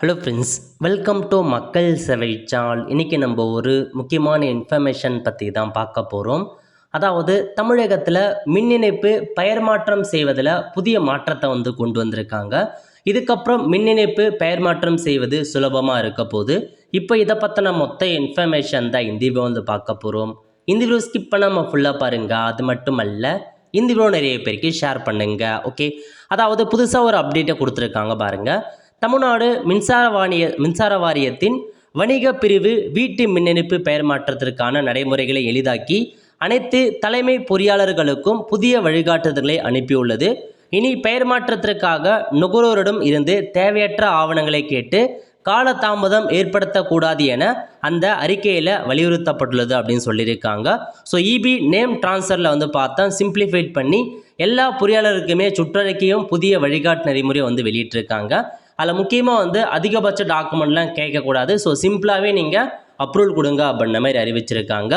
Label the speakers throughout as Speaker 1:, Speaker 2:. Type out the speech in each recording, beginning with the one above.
Speaker 1: Hello friends, welcome to மக்கள் சேவை channel. இன்றைக்கி நம்ம ஒரு முக்கியமான இன்ஃபர்மேஷன் பற்றி தான் பார்க்க போகிறோம். அதாவது தமிழகத்தில் மின் இணைப்பு பெயர் மாற்றம் செய்வதில் புதிய மாற்றத்தை கொண்டு வந்திருக்காங்க. இதுக்கப்புறம் மின் இணைப்பு பெயர் மாற்றம் செய்வது சுலபமாக இருக்க போது. இப்போ இதை பற்றின மொத்த இன்ஃபர்மேஷன் தான் இந்த வீடியோ பார்க்க போகிறோம். இந்த வீடியோ ஸ்கிப் பண்ணாமல் ஃபுல்லாக பாருங்கள். அது மட்டும் அல்ல, இந்த வீடியோ நிறைய பேருக்கு ஷேர் பண்ணுங்கள். ஓகே, அதாவது புதுசாக ஒரு அப்டேட்டை கொடுத்துருக்காங்க பாருங்கள். தமிழ்நாடு மின்சார வாரியத்தின் வணிக பிரிவு வீட்டு மின் இணைப்பு பெயர் மாற்றத்திற்கான நடைமுறைகளை எளிதாக்கி அனைத்து தலைமை பொறியாளர்களுக்கும் புதிய வழிகாட்டுதல்களை அனுப்பியுள்ளது. இனி பெயர் மாற்றத்திற்காக நுகர்வோரிடம் இருந்து தேவையற்ற ஆவணங்களை கேட்டு காலதாமதம் ஏற்படுத்தக்கூடாது என அந்த அறிக்கையில் வலியுறுத்தப்பட்டுள்ளது அப்படின்னு சொல்லியிருக்காங்க. ஸோ இபி நேம் டிரான்ஸ்ஃபரில் பார்த்தா சிம்பிளிஃபைட் பண்ணி எல்லா பொறியாளருக்குமே சுற்றறிக்கையும் புதிய வழிகாட்டு நெறிமுறை வெளியிட்டிருக்காங்க. அதில் முக்கியமாக அதிகபட்ச டாக்குமெண்ட்லாம் கேட்கக்கூடாது. ஸோ சிம்பிளாகவே நீங்கள் அப்ரூவல் கொடுங்க அப்படின்ற மாதிரி அறிவிச்சிருக்காங்க.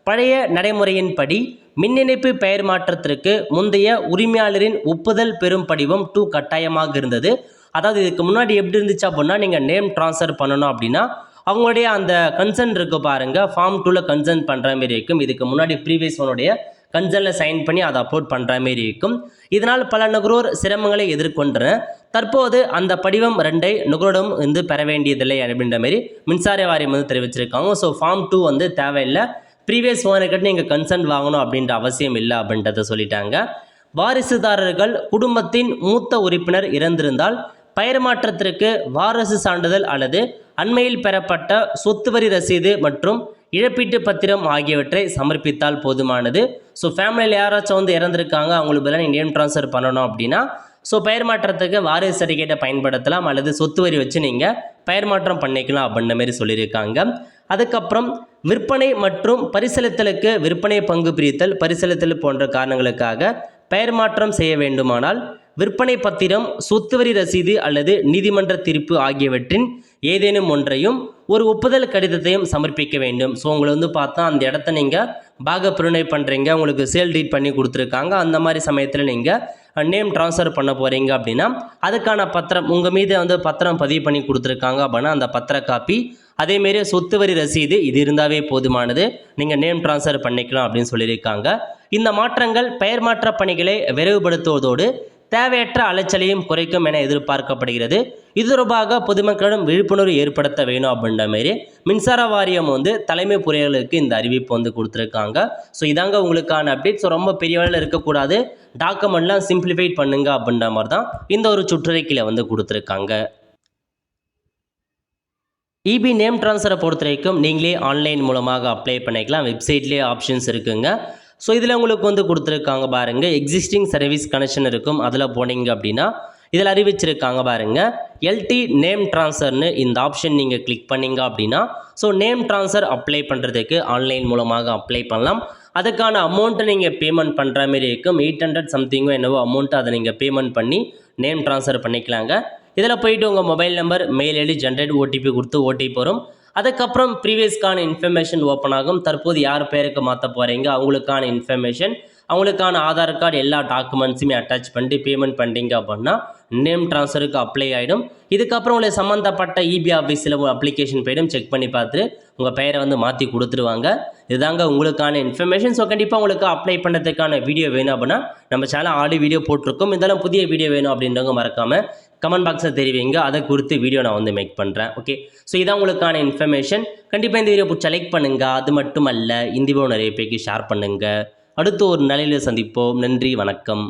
Speaker 1: பழைய நடைமுறையின்படி மின் இணைப்பு பெயர் மாற்றத்திற்கு முந்தைய உரிமையாளரின் ஒப்புதல் பெறும் படிவம் 2 கட்டாயமாக இருந்தது. அதாவது இதுக்கு முன்னாடி எப்படி இருந்துச்சு அப்படின்னா, நீங்கள் நேம் ட்ரான்ஸ்ஃபர் பண்ணணும் அப்படின்னா அவங்களுடைய அந்த கன்சர்ன் இருக்கு பாருங்கள், ஃபார்ம் 2ல் கன்சர்ன் பண்ணுற மாதிரி இருக்கும். இதுக்கு முன்னாடி ப்ரீவியஸ் ஒனுடைய கன்சர்னில் சைன் பண்ணி அதை அப்லோட் பண்ணுற மாரி இருக்கும். இதனால் பல நுகர்வோர் சிரமங்களை எதிர்கொண்டனர். தற்போது அந்த படிவம் 2 நுகர்வோரிடம் பெற வேண்டியதில்லை அப்படின்ற மாதிரி மின்சார வாரியம் தெரிவிச்சிருக்காங்க. ஸோ ஃபார்ம் 2 தேவையில்லை, ப்ரீவியஸ் ஓனர்கிட்ட நீங்கள் கன்சர்ன் வாங்கணும் அப்படின்ற அவசியம் இல்லை அப்படின்றத சொல்லிட்டாங்க. வாரிசுதாரர்கள் குடும்பத்தின் மூத்த உறுப்பினர் இறந்திருந்தால் பெயர் மாற்றத்திற்கு வாரிசு சான்றிதழ் அல்லது அண்மையில் பெறப்பட்ட சொத்து வரி ரசீது மற்றும் இழப்பீட்டு பத்திரம் ஆகியவற்றை சமர்ப்பித்தால் போதுமானது. ஸோ ஃபேமிலியில் யாராச்சும் இறந்துருக்காங்க, அவங்களுக்கு பதிலாக நீங்கள் நேம் ட்ரான்ஸ்ஃபர் பண்ணணும் அப்படின்னா ஸோ பெயர் மாற்றத்துக்கு வாரிசு சர்டிஃபிகேட்டை பயன்படுத்தலாம் அல்லது சொத்து வரி வச்சு நீங்கள் பெயர் மாற்றம் பண்ணிக்கலாம் அப்படின்ற மாதிரி சொல்லியிருக்காங்க. அதுக்கப்புறம் விற்பனை மற்றும் பரிசீலித்தலுக்கு விற்பனை பங்கு பிரித்தல் பரிசீலித்தல் போன்ற காரணங்களுக்காக பெயர் மாற்றம் செய்ய வேண்டுமானால் விற்பனை பத்திரம், சொத்து வரி ரசீது அல்லது நீதிமன்ற தீர்ப்பு ஆகியவற்றின் ஏதேனும் ஒன்றையும் ஒரு ஒப்புதல் கடிதத்தையும் சமர்ப்பிக்க வேண்டும். ஸோ உங்களை பார்த்தா அந்த இடத்த நீங்கள் பாகப்பிரிவினை பண்ணுறீங்க, உங்களுக்கு சேல் டீட் பண்ணி கொடுத்துருக்காங்க. அந்த மாதிரி சமயத்தில் நீங்கள் நேம் ட்ரான்ஸ்ஃபர் பண்ண போகிறீங்க அப்படின்னா அதுக்கான பத்திரம் உங்கள் மீது பத்திரம் பதிவு பண்ணி கொடுத்துருக்காங்க அப்படின்னா அந்த பத்திர காப்பி, அதேமாரி சொத்து வரி ரசீது இது இருந்தாவே போதுமானது, நீங்கள் நேம் ட்ரான்ஸ்ஃபர் பண்ணிக்கலாம் அப்படின்னு சொல்லியிருக்காங்க. இந்த மாற்றங்கள் பெயர் மாற்ற பணிகளை விரைவுபடுத்துவதோடு தேவையற்ற அலைச்சலையும் குறைக்கும் என எதிர்பார்க்கப்படுகிறது. இது தொடர்பாக பொதுமக்களிடம் விழிப்புணர்வு ஏற்படுத்த வேணும் அப்படின்ற மாதிரி மின்சார வாரியம் தலைமை பொறியாளர்களுக்கு இந்த அறிவிப்பு கொடுத்துருக்காங்க. ஸோ இதாங்க உங்களுக்கான அப்டேட். ஸோ ரொம்ப பெரிய வேலையில் இருக்கக்கூடாது, டாக்குமெண்ட்லாம் சிம்பிளிஃபைட் பண்ணுங்க அப்படின்ற மாதிரி தான் இந்த ஒரு சுற்றறிக்கையில் கொடுத்துருக்காங்க. இபி நேம் ட்ரான்ஸ்ஃபரை பொறுத்த வரைக்கும் நீங்களே ஆன்லைன் மூலமாக அப்ளை பண்ணிக்கலாம். வெப்சைட்லேயே ஆப்ஷன்ஸ் இருக்குங்க. ஸோ இதில் உங்களுக்கு கொடுத்துருக்காங்க பாருங்கள், எக்ஸிஸ்டிங் சர்வீஸ் கனெக்ஷன் இருக்கும், அதில் போனீங்க அப்படின்னா இதில் அறிவிச்சிருக்காங்க பாருங்கள், எல்டி நேம் ட்ரான்ஸ்ஃபர்னு இந்த ஆப்ஷன் நீங்கள் கிளிக் பண்ணிங்க அப்படின்னா ஸோ நேம் ட்ரான்ஸ்ஃபர் அப்ளை பண்ணுறதுக்கு ஆன்லைன் மூலமாக அப்ளை பண்ணலாம். அதுக்கான அமௌண்ட்டை நீங்கள் பேமெண்ட் பண்ணுற மாதிரி இருக்கும். 800 சம்திங்கோ என்னவோ அமௌண்ட்டு அதை நீங்கள் பேமெண்ட் பண்ணி நேம் ட்ரான்ஸ்ஃபர் பண்ணிக்கலாங்க. இதில் போயிட்டு உங்கள் mobile number, mail ID generate OTP கொடுத்து ஓடிபி வரும். அதுக்கப்புறம் ப்ரீவியஸ்க்கான இன்ஃபர்மேஷன் ஓப்பன் ஆகும். தற்போது யார் பேருக்கு மாற்ற போகிறீங்க அவங்களுக்கான இன்ஃபர்மேஷன், அவங்களுக்கான ஆதார் கார்டு எல்லா டாக்குமெண்ட்ஸுமே அட்டாச் பண்ணி பேமெண்ட் பண்ணிட்டீங்க அப்படின்னா நேம் ட்ரான்ஸ்ஃபருக்கு அப்ளை ஆகிடும். இதுக்கப்புறம் உங்களுக்கு சம்மந்தப்பட்ட இபி ஆஃபீஸில் அப்ளிகேஷன் போய்டும், செக் பண்ணி பார்த்துட்டு உங்கள் பெயரை மாற்றி கொடுத்துருவாங்க. இதுதாங்க உங்களுக்கான இன்ஃபர்மேஷன். ஸோ கண்டிப்பாக உங்களுக்கு அப்ளை பண்ணுறதுக்கான வீடியோ வேணும் அப்படின்னா நம்ம சேனல் ஆல்ரெடி வீடியோ போட்டிருக்கோம். இதெல்லாம் புதிய வீடியோ வேணும் அப்படின்றவங்க மறக்காமல் கமெண்ட் பாக்ஸில் தெரிவிங்க, அதை குறித்து வீடியோ நான் மேக் பண்ணுறேன். ஓகே, ஸோ இதான் உங்களுக்கான இன்ஃபர்மேஷன். கண்டிப்பாக இந்த வீடியோ பிடிச்ச லைக் பண்ணுங்கள். அது மட்டும் அல்ல, இந்த வீடியோ நிறைய பேருக்கு ஷேர் பண்ணுங்கள். அடுத்து ஒரு நிலையில் சந்திப்போம். நன்றி, வணக்கம்.